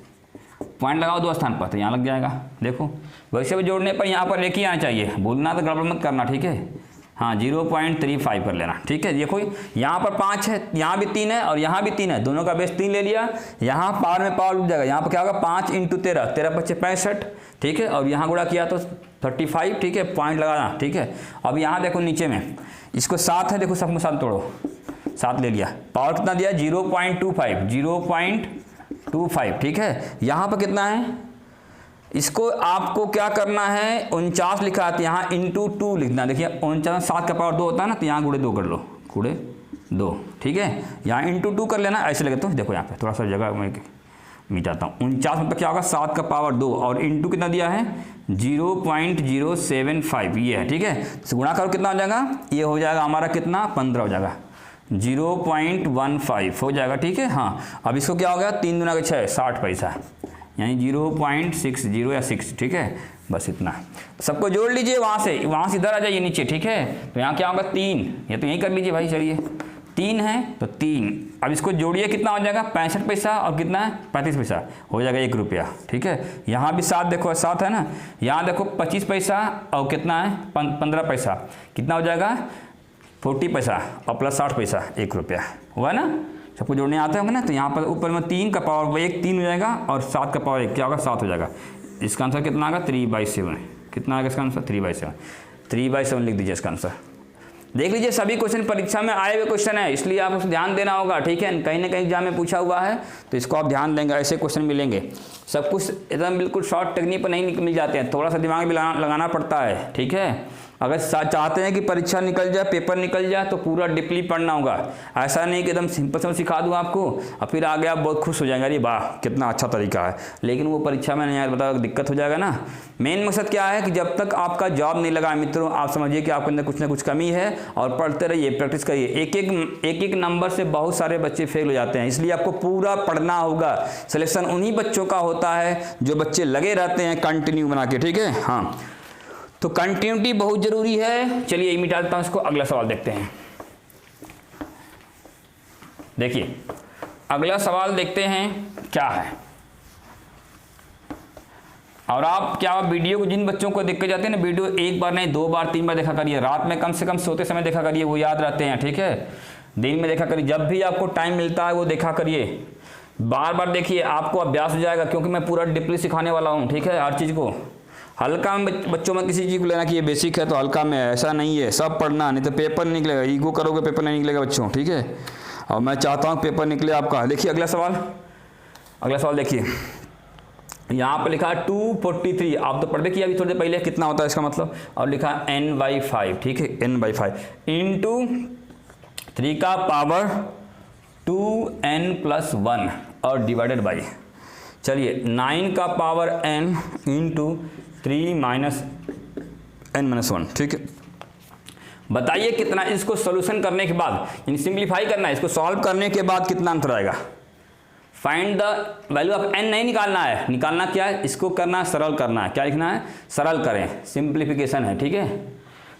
पॉइंट लगाओ 2 स्थान पर, तो यहाँ लग जाएगा। देखो वैसे भी जोड़ने पर यहाँ पर लेके आना चाहिए, बोलना तो गड़बड़ मत करना, ठीक है। हाँ 0.35 कर लेना, ठीक है। देखो यहाँ पर 5 है, यहाँ भी 3 है और यहाँ भी 3 है, दोनों का बेस 3 ले लिया। यहाँ पावर में पावर उठ जाएगा, यहाँ पर क्या होगा? 5 इंटू 13, 13 पचे 65, ठीक है। और यहाँ गुणा किया तो 35, ठीक है, पॉइंट लगाना, ठीक है। अब यहाँ देखो नीचे में इसको 7 है, देखो सब में 7 तोड़ो, 7 ले लिया। पावर कितना दिया? 0.25, 0.25, ठीक है। यहाँ पर कितना है? इसको आपको क्या करना है? 49 लिखा है, यहाँ इंटू 2 लिखना। देखिए 49, 7 का पावर 2 होता है ना, तो यहाँ गुणे 2 कर लो, गुणे 2, ठीक है। यहाँ इंटू 2 कर लेना, ऐसे लगे तो देखो यहाँ पे थोड़ा सा जगह मैं मिटाता हूँ। 49 मतलब क्या होगा? 7 का पावर 2 और इंटू कितना दिया है? 0.075, ये है, ठीक है। तो गुणा करो कितना हो जाएगा? ये हो जाएगा हमारा कितना? 15 हो जाएगा, 0.15 हो जाएगा, ठीक है। हाँ अब इसको क्या हो गया? 3 दूना के 6, 60 पैसा, यानी 0.60 या 6, ठीक है। बस इतना सबको जोड़ लीजिए, वहाँ से इधर आ जाइए नीचे, ठीक है। तो यहाँ क्या होगा? 3, ये तो यहीं कर लीजिए भाई, चलिए 3 है तो 3। अब इसको जोड़िए, कितना हो जाएगा? 65 पैसा और कितना है? 35 पैसा, हो जाएगा 1 रुपया, ठीक है। यहाँ भी 7, देखो 7 है ना, यहाँ देखो 25 पैसा और कितना है? 15 पैसा, कितना हो जाएगा? 40 पैसा और प्लस 60 पैसा, 1 रुपया हुआ ना। सबको जोड़ने आते होंगे ना। तो यहाँ पर ऊपर में 3 का पावर 1 3 हो जाएगा और 7 का पावर 1 क्या होगा? 7 हो जाएगा। इसका आंसर कितना आएगा? 3/7। कितना आएगा इसका आंसर? 3/7। 3/7 लिख दीजिए इसका आंसर। देख लीजिए सभी क्वेश्चन परीक्षा में आए हुए क्वेश्चन है, इसलिए आप उसको ध्यान देना होगा, ठीक है। कहीं ना कहीं एग्जाम में पूछा हुआ है तो इसको आप ध्यान देंगे, ऐसे क्वेश्चन मिलेंगे। सब कुछ एकदम बिल्कुल शॉर्ट टेक्निक पर नहीं मिल जाते हैं, थोड़ा सा दिमाग भी लगाना पड़ता है, ठीक है। अगर चाहते हैं कि परीक्षा निकल जाए, पेपर निकल जाए, तो पूरा डीपली पढ़ना होगा। ऐसा नहीं कि एकदम सिंपल से सिखा दूँ आपको और फिर आगे आप बहुत खुश हो जाएंगे, अरे वाह कितना अच्छा तरीका है, लेकिन वो परीक्षा में नहीं यार बता, दिक्कत हो जाएगा ना। मेन मकसद क्या है कि जब तक आपका जॉब नहीं लगा मित्रों, आप समझिए कि आपके अंदर कुछ ना कुछ कमी है और पढ़ते रहिए, प्रैक्टिस करिए। एक नंबर से बहुत सारे बच्चे फेल हो जाते हैं, इसलिए आपको पूरा पढ़ना होगा। सिलेक्शन उन्हीं बच्चों का होता है जो बच्चे लगे रहते हैं कंटिन्यू बना के, ठीक है। हाँ तो कंटिन्यूटी बहुत जरूरी है। चलिए ये मिटा देता हूं इसको, अगला सवाल देखते हैं। देखिए अगला सवाल देखते हैं क्या है। और आप क्या वीडियो को, जिन बच्चों को देख के जाते हैं ना, वीडियो 1 बार नहीं 2 बार 3 बार देखा करिए। रात में कम से कम सोते समय देखा करिए, वो याद रहते हैं, ठीक है। दिन में देखा करिए, जब भी आपको टाइम मिलता है वो देखा करिए, बार बार देखिए, आपको अभ्यास हो जाएगा। क्योंकि मैं पूरा डीपली सिखाने वाला हूँ, ठीक है। हर चीज़ को हल्का में बच्चों में किसी चीज़ को लेना कि ये बेसिक है तो हल्का में, ऐसा नहीं है। सब पढ़ना, नहीं तो पेपर नहीं निकलेगा। ईगो करोगे पेपर नहीं निकलेगा बच्चों, ठीक है। और मैं चाहता हूँ पेपर निकले आपका। देखिए अगला सवाल देखिए, यहाँ पर लिखा 243, आप तो पढ़ते किया अभी थोड़ी देर पहले, कितना होता है इसका मतलब, और लिखा n/5, ठीक है, n/5 इंटू 3 का पावर 2n+1 और डिवाइडेड बाई, चलिए 9 का पावर n इंटू 3 - n-1, ठीक है। बताइए कितना, इसको सॉल्यूशन करने के बाद, यानी सिंप्लीफाई करना है, इसको सॉल्व करने के बाद कितना आंसर आएगा। Find the value of n नहीं निकालना है, निकालना क्या है, इसको करना है, सरल करना है। क्या लिखना है, सरल करें, सिंप्लीफिकेशन है, ठीक है।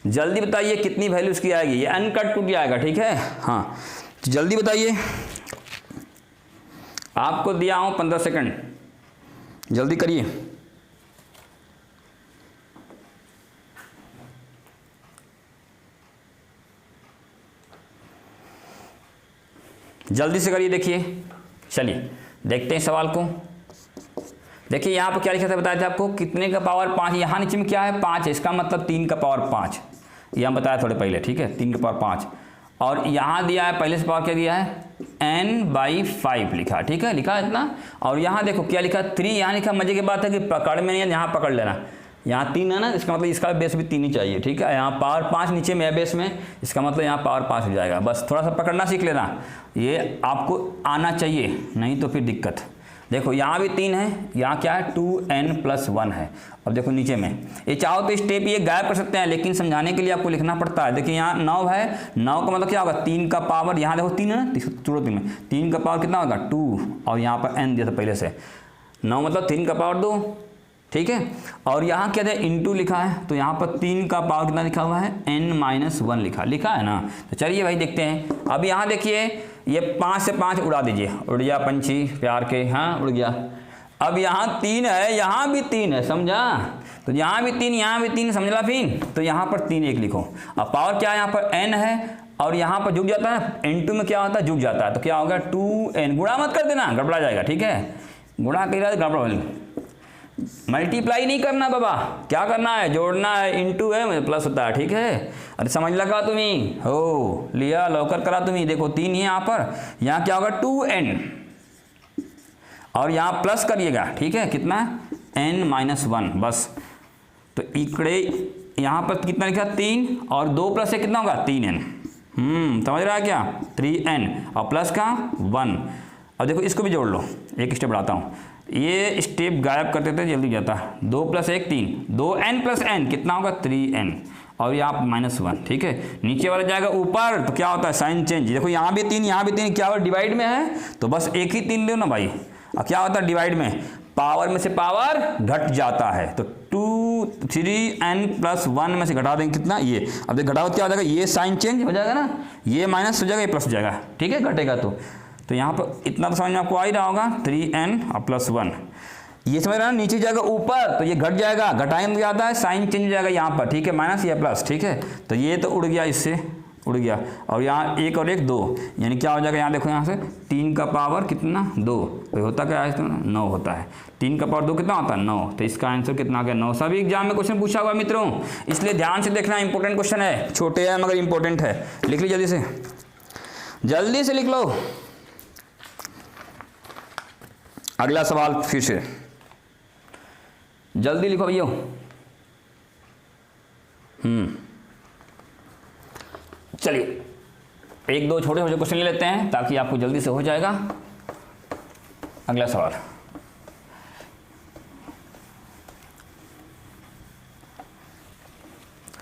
जल्दी बताइए कितनी वैल्यू इसकी आएगी, ये अनकट टूट आएगा, ठीक है। हाँ तो जल्दी बताइए, आपको दिया हूं 15 सेकंड, जल्दी करिए। जल्दी से करिए, देखिए, चलिए देखते हैं सवाल को। देखिए यहाँ पर क्या लिखा था, बताया था आपको, कितने का पावर 5, यहाँ नीचे में क्या है 5 है, इसका मतलब 3 का पावर 5, ये हम बताया थोड़े पहले, ठीक है, 3 का पावर 5। और यहाँ दिया है, पहले से पावर क्या दिया है, n/5 लिखा, ठीक है, लिखा इतना। और यहाँ देखो क्या लिखा 3, यहाँ लिखा, मजे की बात है कि पकड़ में नहीं है, यहाँ पकड़ लेना, यहाँ 3 है ना, इसका मतलब इसका बेस भी 3 ही चाहिए, ठीक है। यहाँ पावर 5 नीचे में है बेस में, इसका मतलब यहाँ पावर 5 हो जाएगा। बस थोड़ा सा पकड़ना सीख लेना, ये आपको आना चाहिए, नहीं तो फिर दिक्कत। देखो यहाँ भी 3 है, यहाँ क्या है 2n+1 है। अब देखो नीचे में, ये चाहो तो स्टेप ये गायब कर सकते हैं, लेकिन समझाने के लिए आपको लिखना पड़ता है। देखिए यहाँ 9 है, 9 का मतलब क्या होगा, 3 का पावर, यहाँ देखो 3 है ना, छोड़ो 3 में, 3 का पावर कितना होगा 2, और यहाँ पर n दिया था पहले से, 9 मतलब 3 का पावर 2, ठीक है। और यहाँ क्या है, इंटू लिखा है, तो यहाँ पर 3 का पावर कितना लिखा हुआ है, n-1 लिखा है ना। तो चलिए भाई देखते हैं। अब यहाँ देखिए, ये 5 से 5 उड़ा दीजिए, उड़ गया पंछी प्यार के, हाँ उड़ गया। अब यहाँ 3 है, यहाँ भी 3 है, समझा, तो यहाँ भी 3, यहाँ भी 3, समझ ला फिर, तो यहाँ पर 3 1 लिखो। अब पावर क्या है, यहाँ पर n है, और यहाँ पर जुड़ जाता है, n2 में क्या होता है, जुड़ जाता है, तो क्या होगा 2n, गुणा मत कर देना, गड़बड़ा जाएगा, ठीक है, गुणा कर गड़बड़ा, मल्टीप्लाई नहीं करना बाबा, क्या करना है, जोड़ना है, इंटू है प्लस होता है, ठीक है। अरे समझ लगा तुम्हें, हो लिया, लौकर करा तुम्हें। देखो 3 ही यहाँ पर, यहाँ क्या होगा 2n, और यहाँ प्लस करिएगा, ठीक है, कितना n-1, बस। तो इकड़े यहाँ पर कितना लिखा 3, और 2 प्लस से कितना होगा 3n, समझ रहा है क्या, 3n और प्लस का 1। अब देखो इसको भी जोड़ लो, एक स्टेप बढ़ाता हूँ, ये स्टेप गायब करते थे जल्दी जाता, 2 + 1 3, 2n+n कितना होगा 3n, और यहाँ -1, ठीक है। नीचे वाला जाएगा ऊपर, तो क्या होता है साइन चेंज, देखो यहाँ भी 3, यहाँ भी 3, क्या होगा डिवाइड में है, तो बस एक ही 3 लो ना भाई। अब क्या होता है डिवाइड में, पावर में से पावर घट जाता है, तो 3n+1 में से घटा देंगे कितना, ये। अब देख घटाओ क्या हो जाएगा, ये साइन चेंज हो जाएगा ना, ये माइनस हो जाएगा, ये प्लस हो जाएगा, ठीक है, घटेगा तो यहाँ पर इतना तो समझ में आपको आ ही रहा होगा, 3n और +1, ये समझ रहे हैं, नीचे जाएगा ऊपर, तो ये घट जाएगा, घटाएंगे तो जाता है साइन चेंज हो जाएगा यहाँ पर, ठीक है, माइनस या प्लस, ठीक है। तो ये तो उड़ गया, इससे उड़ गया, और यहाँ 1 और 1 2, यानी क्या हो जाएगा, यहाँ देखो यहाँ से 3 का पावर कितना 2, तो होता क्या है 9 होता है, 3 का पावर 2 कितना होता है 9, तो इसका आंसर कितना आ गया 9। सभी एग्जाम में क्वेश्चन पूछा हुआ मित्रों, इसलिए ध्यान से देखना, इंपॉर्टेंट क्वेश्चन है, छोटे है मगर इंपॉर्टेंट है। लिख लीजिए जल्दी से लिख लो। अगला सवाल फिर से जल्दी लिखो भैया। चलिए 1 2 छोटे छोटे क्वेश्चन ले लेते हैं ताकि आपको जल्दी से हो जाएगा। अगला सवाल,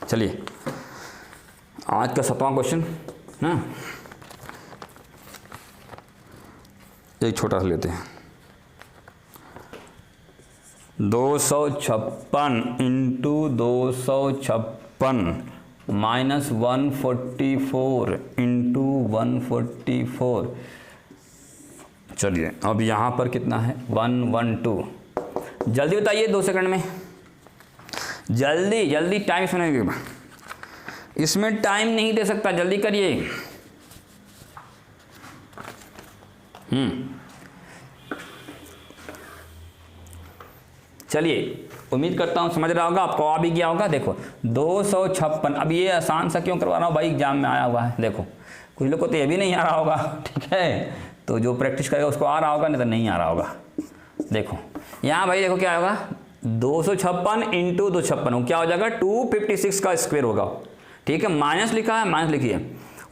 चलिए आज का 7वां क्वेश्चन ना, एक छोटा सा लेते हैं। 256 इंटू 256 माइनस 144 इंटू 144। चलिए अब यहाँ पर कितना है 112। जल्दी बताइए 2 सेकंड में, जल्दी जल्दी, टाइम सुनेंगे, इसमें टाइम नहीं दे सकता, जल्दी करिए। चलिए उम्मीद करता हूँ समझ रहा होगा, आपको आ भी गया होगा। देखो 256, अब ये आसान सा क्यों करवा रहा हूँ भाई, एग्जाम में आया हुआ है। देखो कुछ लोग को तो ये भी नहीं आ रहा होगा, ठीक है, तो जो प्रैक्टिस करेगा उसको आ रहा होगा, नहीं तो नहीं आ रहा होगा। देखो यहाँ भाई देखो क्या होगा, 256 इंटू 256 क्या हो जाएगा, 256 का स्क्वायर होगा। ठीक है, माइनस लिखा है, माइनस लिखिए।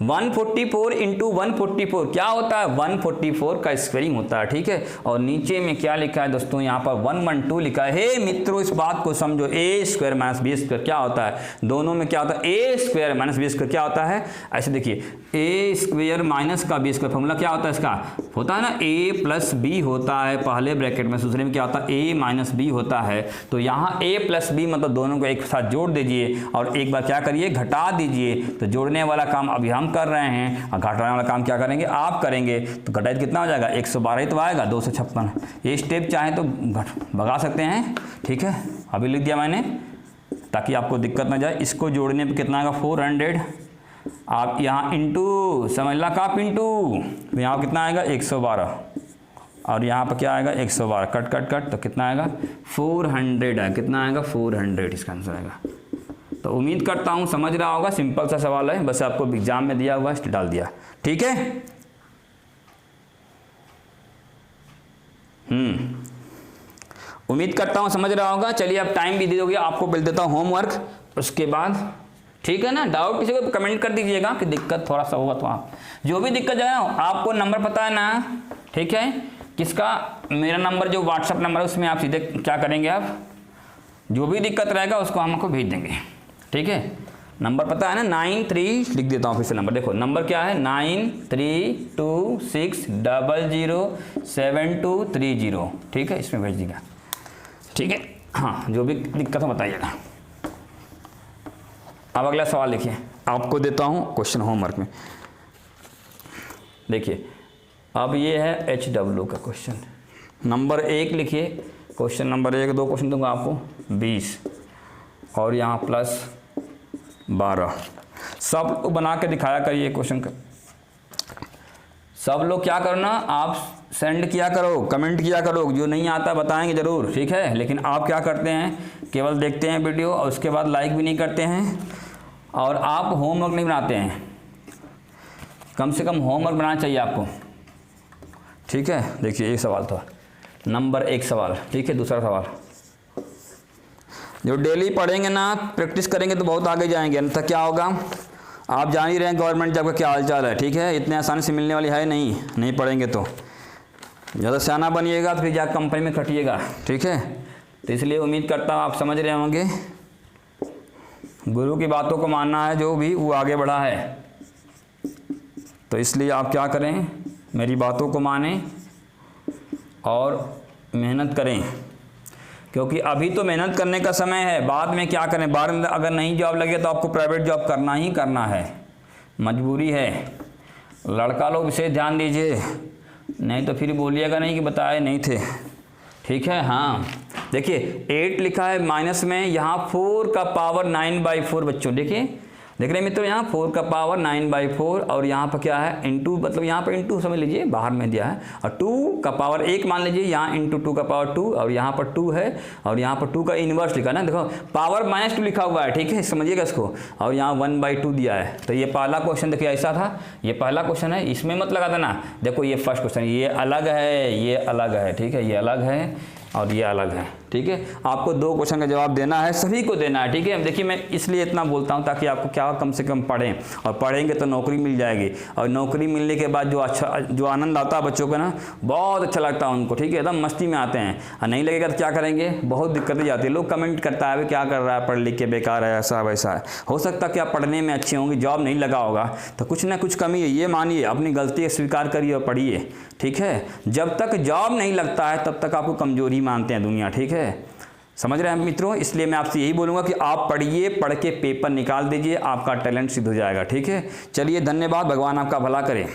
144 इंटू 144 क्या होता है, 144 का स्क्वायरिंग होता है। ठीक है, और नीचे में क्या लिखा है दोस्तों, यहाँ पर 112 लिखा है। हे मित्रों, इस बात को समझो, ए स्क्वायर माइनस बी स्क्वायर क्या होता है, दोनों में क्या होता है, ए स्क्वायर माइनस बी स्क्वायर क्या होता है, ऐसे देखिए, ए स्क्वायर माइनस का बी स्क्वायर फॉर्मूला क्या होता है इसका, होता है ना ए प्लस बी होता है पहले ब्रैकेट में, दूसरे में क्या होता है, ए माइनस बी होता है। तो यहाँ ए प्लस बी मतलब दोनों को एक साथ जोड़ दीजिए और एक बार क्या करिए, घटा दीजिए। तो जोड़ने वाला काम अभी हम कर रहे हैं और घटाने वाला काम क्या करेंगे, आप करेंगे। तो घटाए कितना हो जाएगा, 112 ही तो आएगा, 256। ये स्टेप चाहे तो भगा सकते हैं। ठीक है, अभी लिख दिया मैंने ताकि आपको दिक्कत ना जाए। इसको जोड़ने पे कितना आएगा, 400। आप यहाँ इंटू समझ ला का इंटू, यहाँ कितना आएगा 112 और यहाँ पर क्या आएगा 112, कट कट कट, तो कितना आएगा 400 है। कितना आएगा 400 इसका आंसर आएगा। तो उम्मीद करता हूँ समझ रहा होगा, सिंपल सा सवाल है, बस आपको एग्जाम में दिया हुआ है डाल दिया। ठीक है, उम्मीद करता हूँ समझ रहा होगा। चलिए अब टाइम भी दे दोगे, आपको मिल देता हूँ होमवर्क उसके बाद। ठीक है ना, डाउट किसी को कमेंट कर दीजिएगा कि दिक्कत थोड़ा सा होगा तो आप जो भी दिक्कत जाए, आपको नंबर पता है ना। ठीक है, किसका, मेरा नंबर जो व्हाट्सअप नंबर है उसमें आप सीधे क्या करेंगे, आप जो भी दिक्कत रहेगा उसको हमको भेज देंगे। ठीक है, नंबर पता है ना, 93 लिख देता हूँ फिर से नंबर, देखो नंबर क्या है 9326007230। ठीक है, इसमें भेज दीजिएगा। ठीक है, हाँ जो भी दिक्कत हो बताइएगा। अब अगला सवाल लिखिए, आपको देता हूँ क्वेश्चन होमवर्क में। देखिए अब ये है HW का क्वेश्चन नंबर 1 लिखिए। क्वेश्चन नंबर 1 2 क्वेश्चन दूंगा आपको, 20 और यहाँ प्लस 12। सब लोग बना के दिखाया करिए क्वेश्चन का। सब लोग क्या करना, आप सेंड किया करो, कमेंट किया करो, जो नहीं आता बताएंगे ज़रूर। ठीक है, लेकिन आप क्या करते हैं, केवल देखते हैं वीडियो और उसके बाद लाइक भी नहीं करते हैं और आप होमवर्क नहीं बनाते हैं। कम से कम होमवर्क बनाना चाहिए आपको। ठीक है, देखिए एक सवाल था, नंबर 1 सवाल। ठीक है, दूसरा सवाल, जो डेली पढ़ेंगे ना, प्रैक्टिस करेंगे तो बहुत आगे जाएंगे। अन्यथा क्या होगा, आप जान ही रहे हैं गवर्नमेंट जॉब का क्या हालचाल है। ठीक है, इतने आसानी से मिलने वाली है नहीं पढ़ेंगे तो। ज़्यादा सियाना बनिएगा तो फिर जाकर कंपनी में खटिएगा। ठीक है, तो इसलिए उम्मीद करता हूँ आप समझ रहे होंगे। गुरु की बातों को मानना है, जो भी वो आगे बढ़ा है। तो इसलिए आप क्या करें, मेरी बातों को मानें और मेहनत करें, क्योंकि अभी तो मेहनत करने का समय है। बाद में क्या करें, बाद में अगर नहीं जॉब लगे तो आपको प्राइवेट जॉब करना ही करना है, मजबूरी है। लड़का लोग विशेष ध्यान दीजिए, नहीं तो फिर बोलिएगा नहीं कि बताए नहीं थे। ठीक है, हाँ देखिए 8 लिखा है माइनस में, यहाँ 4 का पावर 9/4 बच्चों। देखिए देख रहे हैं मित्रों, यहाँ 4 का पावर 9/4 और यहाँ पर क्या है इंटू, मतलब यहाँ पर इंटू समझ लीजिए, बाहर में दिया है। और 2 का पावर 1 मान लीजिए, यहाँ इंटू 2 का पावर 2 और यहाँ पर 2 है और यहाँ पर 2 का इन्वर्स लिखा है ना, देखो पावर -2 लिखा हुआ है। ठीक है, समझिएगा इसको। और यहाँ 1/2 दिया है। तो ये पहला क्वेश्चन देखिए ऐसा था, ये पहला क्वेश्चन है, इसमें मत लगा देना। देखो ये फर्स्ट क्वेश्चन, ये अलग है, ये अलग है। ठीक है, ये अलग है और ये अलग है। ठीक है, आपको 2 क्वेश्चन का जवाब देना है, सभी को देना है। ठीक है, देखिए मैं इसलिए इतना बोलता हूँ ताकि आपको क्या कम से कम पढ़ें, और पढ़ेंगे तो नौकरी मिल जाएगी। और नौकरी मिलने के बाद जो आनंद आता है बच्चों को ना, बहुत अच्छा लगता है उनको। ठीक है, एकदम मस्ती में आते हैं। और नहीं लगेगा तो क्या करेंगे, बहुत दिक्कतें जाती है। लोग कमेंट करता है क्या कर रहा है, पढ़ लिख के बेकार है, ऐसा वैसा है। हो सकता है कि आप पढ़ने में अच्छे होंगे, जॉब नहीं लगा होगा, तो कुछ ना कुछ कमी है, ये मानिए, अपनी गलती स्वीकार करिए और पढ़िए। ठीक है, जब तक जॉब नहीं लगता है तब तक आपको कमजोरी मानते हैं दुनिया। ठीक है, समझ रहे हैं मित्रों। इसलिए मैं आपसे यही बोलूँगा कि आप पढ़िए, पढ़ के पेपर निकाल दीजिए, आपका टैलेंट सिद्ध हो जाएगा। ठीक है, चलिए धन्यवाद, भगवान आपका भला करे।